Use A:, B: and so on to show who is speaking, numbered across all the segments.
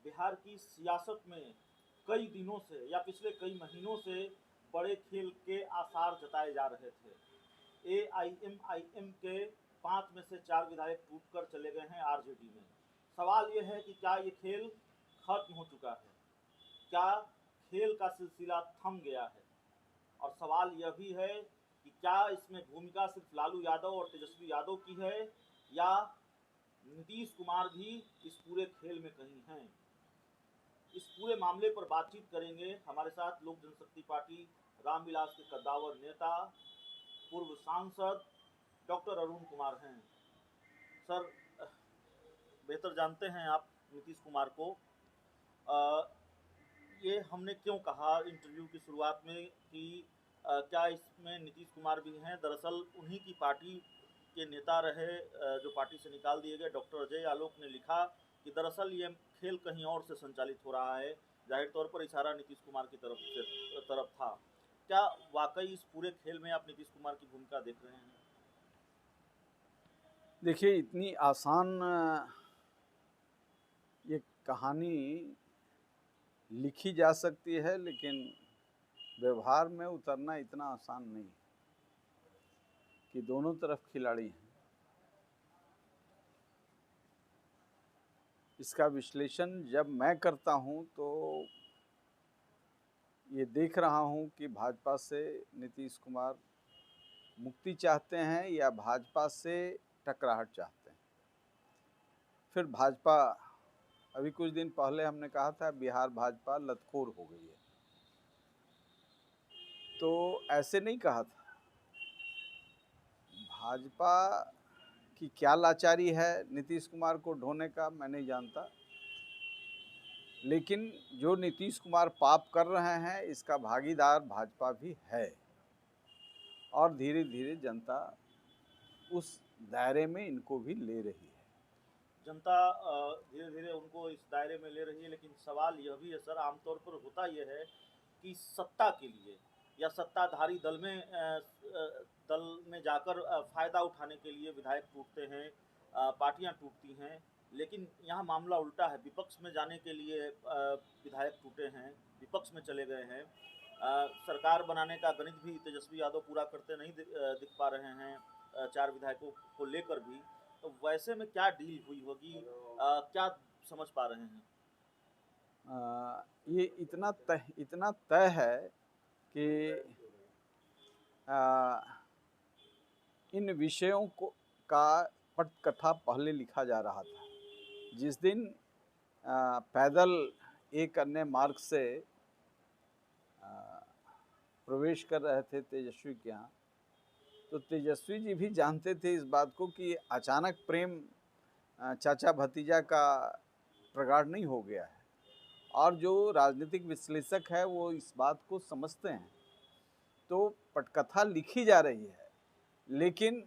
A: बिहार की सियासत में कई दिनों से या पिछले कई महीनों से बड़े खेल के आसार जताए जा रहे थे। एआईएमआईएम के 5 में से 4 विधायक टूटकर चले गए हैं आरजेडी में। सवाल ये है कि क्या ये खेल खत्म हो चुका है, क्या खेल का सिलसिला थम गया है, और सवाल यह भी है कि क्या इसमें भूमिका सिर्फ लालू यादव और तेजस्वी यादव की है या नीतीश कुमार भी इस पूरे खेल में कहीं हैं। इस पूरे मामले पर बातचीत करेंगे। हमारे साथ लोक जनशक्ति पार्टी रामविलास के कद्दावर नेता पूर्व सांसद डॉक्टर अरुण कुमार हैं। सर, बेहतर जानते हैं आप नीतीश कुमार को। ये हमने क्यों कहा इंटरव्यू की शुरुआत में कि क्या इसमें नीतीश कुमार भी हैं। दरअसल उन्हीं की पार्टी के नेता रहे जो पार्टी से निकाल दिए गए डॉक्टर अजय आलोक ने लिखा कि दरअसल ये खेल कहीं और से संचालित हो रहा है। जाहिर तौर पर इशारा नीतीश कुमार की तरफ था। क्या वाकई इस पूरे खेल में आप नीतीश कुमार की भूमिका देख रहे हैं?
B: देखिए, इतनी आसान ये कहानी लिखी जा सकती है, लेकिन व्यवहार में उतरना इतना आसान नहीं कि दोनों तरफ खिलाड़ी हैं। इसका विश्लेषण जब मैं करता हूं तो ये देख रहा हूं कि भाजपा से नीतीश कुमार मुक्ति चाहते हैं या भाजपा से टकराहट चाहते हैं। फिर भाजपा, अभी कुछ दिन पहले हमने कहा था बिहार भाजपा लतखोर हो गई है, तो ऐसे नहीं कहा था। भाजपा की क्या लाचारी है नीतीश कुमार को ढोने का मैं नहीं जानता, लेकिन जो नीतीश कुमार पाप कर रहे हैं इसका भागीदार भाजपा भी है, और धीरे धीरे जनता उस दायरे में इनको भी ले रही है।
A: जनता धीरे धीरे उनको इस दायरे में ले रही है, लेकिन सवाल यह भी है सर, आमतौर पर होता यह है कि सत्ता के लिए या सत्ताधारी दल में जाकर फ़ायदा उठाने के लिए विधायक टूटते हैं, पार्टियां टूटती हैं। लेकिन यहाँ मामला उल्टा है। विपक्ष में जाने के लिए विधायक टूटे हैं, विपक्ष में चले गए हैं। सरकार बनाने का गणित भी तेजस्वी यादव पूरा करते नहीं दिख पा रहे हैं 4 विधायकों को लेकर भी। तो वैसे में क्या डील हुई होगी, क्या समझ पा रहे हैं?
B: ये इतना तय है कि इन विषयों का पटकथा पहले लिखा जा रहा था। जिस दिन पैदल एक अन्य मार्ग से प्रवेश कर रहे थे तेजस्वी के यहाँ, तो तेजस्वी जी भी जानते थे इस बात को कि अचानक प्रेम चाचा भतीजा का प्रगाढ़ नहीं हो गया है, और जो राजनीतिक विश्लेषक है वो इस बात को समझते हैं। तो पटकथा लिखी जा रही है, लेकिन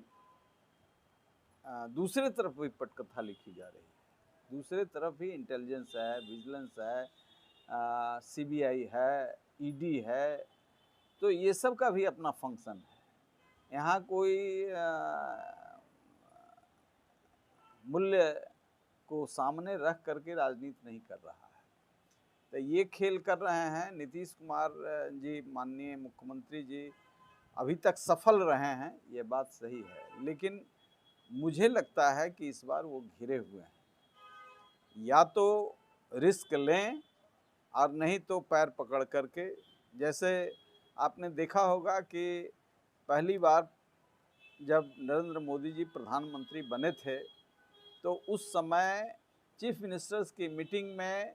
B: दूसरे तरफ भी पटकथा लिखी जा रही है। दूसरे तरफ भी इंटेलिजेंस है, विजिलेंस है, सीबीआई है, ईडी है, तो ये सब का भी अपना फंक्शन है। यहाँ कोई मूल्य को सामने रख करके राजनीति नहीं कर रहा है। तो ये खेल कर रहे हैं नीतीश कुमार जी, माननीय मुख्यमंत्री जी अभी तक सफल रहे हैं, ये बात सही है, लेकिन मुझे लगता है कि इस बार वो घिरे हुए हैं। या तो रिस्क लें और नहीं तो पैर पकड़ करके, जैसे आपने देखा होगा कि पहली बार जब नरेंद्र मोदी जी प्रधानमंत्री बने थे तो उस समय चीफ मिनिस्टर्स की मीटिंग में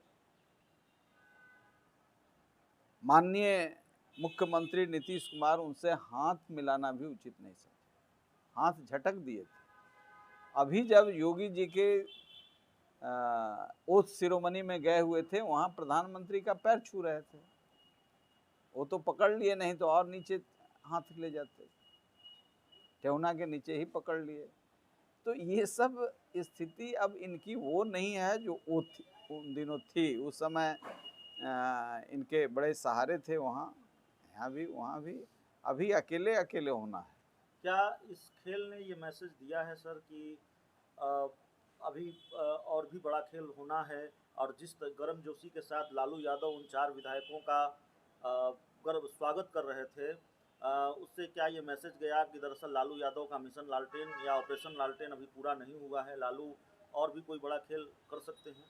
B: माननीय मुख्यमंत्री नीतीश कुमार उनसे हाथ मिलाना भी उचित नहीं समझे, हाथ झटक दिए थे। अभी जब योगी जी के ओथ सिरोमनी में गए हुए थे, वहाँ प्रधानमंत्री का पैर छू रहे थे, वो तो पकड़ लिए, नहीं तो और नीचे हाथ ले जाते, ठेहुना के नीचे ही पकड़ लिए। तो ये सब स्थिति अब इनकी वो नहीं है जो वो थी, उन दिनों थी। उस समय इनके बड़े सहारे थे वहाँ, यहाँ भी वहाँ भी। अभी अकेले अकेले होना है।
A: क्या इस खेल ने ये मैसेज दिया है सर कि अभी और भी बड़ा खेल होना है, और जिस गर्मजोशी के साथ लालू यादव उन 4 विधायकों का गर्व स्वागत कर रहे थे, उससे क्या ये मैसेज गया कि दरअसल लालू यादव का मिशन लालटेन या ऑपरेशन लालटेन अभी पूरा नहीं हुआ है, लालू और भी कोई बड़ा खेल कर सकते हैं?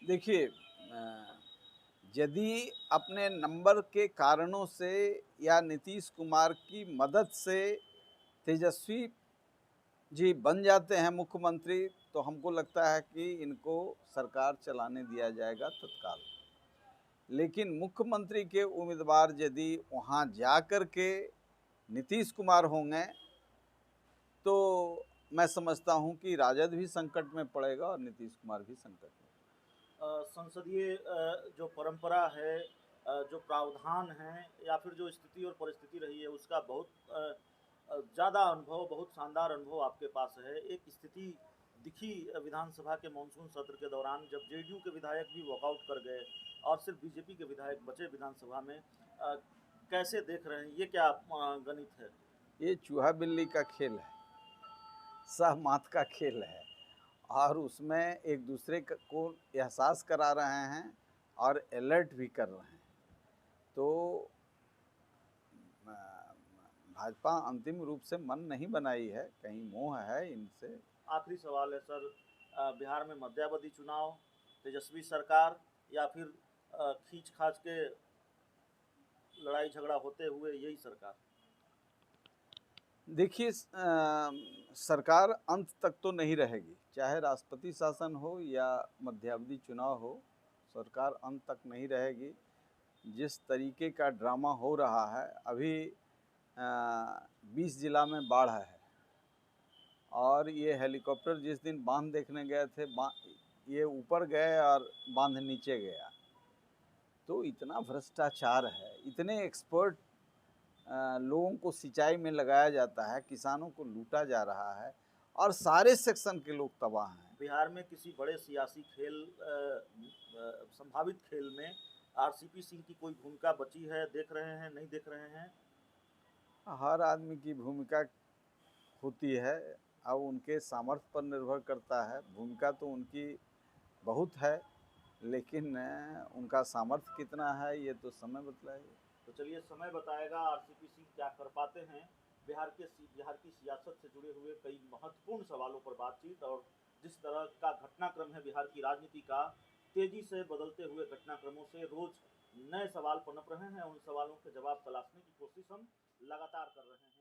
B: देखिए, यदि अपने नंबर के कारणों से या नीतीश कुमार की मदद से तेजस्वी जी बन जाते हैं मुख्यमंत्री, तो हमको लगता है कि इनको सरकार चलाने दिया जाएगा तत्काल। लेकिन मुख्यमंत्री के उम्मीदवार यदि वहाँ जा कर के नीतीश कुमार होंगे, तो मैं समझता हूँ कि राजद भी संकट में पड़ेगा और नीतीश कुमार भी संकट में।
A: संसदीय जो परंपरा है, जो प्रावधान हैं या फिर जो स्थिति और परिस्थिति रही है, उसका बहुत ज़्यादा अनुभव, बहुत शानदार अनुभव आपके पास है। एक स्थिति दिखी विधानसभा के मानसून सत्र के दौरान, जब जेडीयू के विधायक भी वॉकआउट कर गए और सिर्फ बीजेपी के विधायक बचे विधानसभा में। कैसे देख रहे हैं, ये क्या गणित है?
B: ये चूहा बिल्ली का खेल है, सहमत का खेल है, और उसमें एक दूसरे को एहसास करा रहे हैं और अलर्ट भी कर रहे हैं। तो भाजपा अंतिम रूप से मन नहीं बनाई है, कहीं मोह है इनसे।
A: आखिरी सवाल है सर, बिहार में मध्यावधि चुनाव, तेजस्वी सरकार या फिर खींच खाच के लड़ाई झगड़ा होते हुए यही सरकार?
B: देखिए, सरकार अंत तक तो नहीं रहेगी, चाहे राष्ट्रपति शासन हो या मध्यावधि चुनाव हो, सरकार अंत तक नहीं रहेगी। जिस तरीके का ड्रामा हो रहा है अभी, 20 जिला में बाढ़ है, और ये हेलीकॉप्टर जिस दिन बांध देखने गए थे, ये ऊपर गए और बांध नीचे गया। तो इतना भ्रष्टाचार है, इतने एक्सपर्ट लोगों को सिंचाई में लगाया जाता है, किसानों को लूटा जा रहा है, और सारे सेक्शन के लोग तबाह हैं।
A: बिहार में किसी बड़े सियासी खेल, संभावित खेल में आरसीपी सिंह की कोई भूमिका बची है? देख रहे हैं, नहीं देख रहे हैं?
B: हर आदमी की भूमिका होती है, अब उनके सामर्थ्य पर निर्भर करता है। भूमिका तो उनकी बहुत है, लेकिन उनका सामर्थ्य कितना है ये तो समय बतलाएगा।
A: तो चलिए, समय बताएगा आरसीपी सिंह क्या कर पाते हैं। बिहार की सियासत से जुड़े हुए कई महत्वपूर्ण सवालों पर बातचीत, और जिस तरह का घटनाक्रम है बिहार की राजनीति का, तेजी से बदलते हुए घटनाक्रमों से रोज नए सवाल पनप रहे हैं। उन सवालों के जवाब तलाशने की कोशिश हम लगातार कर रहे हैं।